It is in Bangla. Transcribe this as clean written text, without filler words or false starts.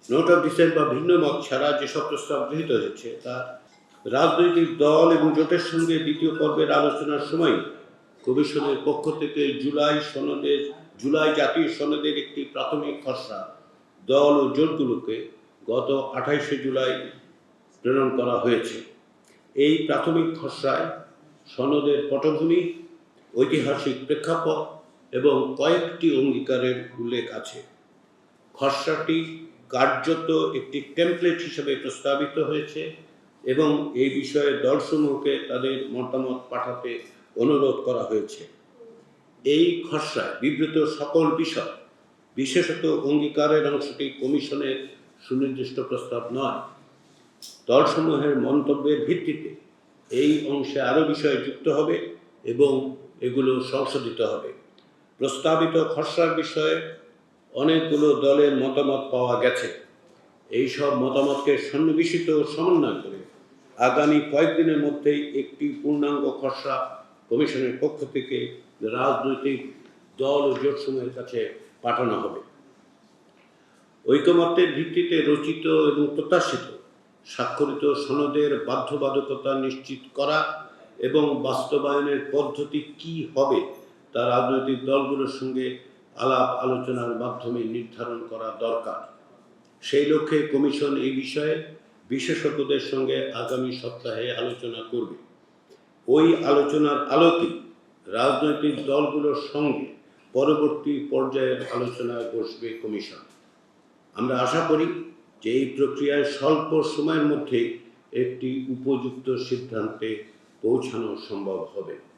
নোট অফ ডিসেন্ট বা ভিন্ন মত ছাড়া যেসব প্রস্তাব গৃহীত হয়েছে তা রাজনৈতিক দল এবং জোটের সঙ্গে দ্বিতীয় পর্বের আলোচনার সময় কমিশনের পক্ষ থেকে জুলাই জাতীয় সনদের একটি প্রাথমিক খসড়া দল ও জোটগুলোকে গত 28শে জুলাই প্রেরণ করা হয়েছে। এই প্রাথমিক খসড়ায় সনদের পটভূমি, ঐতিহাসিক প্রেক্ষাপট এবং কয়েকটি অঙ্গীকারের উল্লেখ আছে। খসড়াটি কার্যত একটি টেমপ্লেট হিসেবে প্রস্তাবিত হয়েছে এবং এই বিষয়ে দলসমূহকে তাদের মতামত পাঠাতে অনুরোধ করা হয়েছে। এই খসড়ায় বিবৃত সকল বিষয়, বিশেষত অঙ্গীকারের অংশটি কমিশনের সুনির্দিষ্ট প্রস্তাব নয়। দলসমূহের মন্তব্যের ভিত্তিতে এই অংশে আরও বিষয় যুক্ত হবে এবং এগুলো সংশোধিত হবে। প্রস্তাবিত খসড়ার বিষয়ে অনেকগুলো দলের মতামত পাওয়া গেছে। এই সব মতামতকে সন্নিবেশিত ও সমন্বয় করে আগামী কয়েকদিনের মধ্যেই একটি পূর্ণাঙ্গ খসড়া কমিশনের পক্ষ থেকে রাজনৈতিক দল ও জোটসমূহের কাছে পাঠানো হবে। ঐকমত্যের ভিত্তিতে রচিত এবং প্রত্যাশিত স্বাক্ষরিত সনদের বাধ্যবাধকতা নিশ্চিত করা এবং বাস্তবায়নের পদ্ধতি কি হবে তা রাজনৈতিক দলগুলোর সঙ্গে আলাপ আলোচনার মাধ্যমে নির্ধারণ করা দরকার। সেই লক্ষ্যে কমিশন এই বিষয়ে বিশেষজ্ঞদের সঙ্গে আগামী সপ্তাহে আলোচনা করবে। ওই আলোচনার আলোকে রাজনৈতিক দলগুলোর সঙ্গে পরবর্তী পর্যায়ের আলোচনায় বসবে কমিশন। আমরা আশা করি যে এই প্রক্রিয়ায় স্বল্প সময়ের মধ্যে একটি উপযুক্ত সিদ্ধান্তে পৌঁছানো সম্ভব হবে।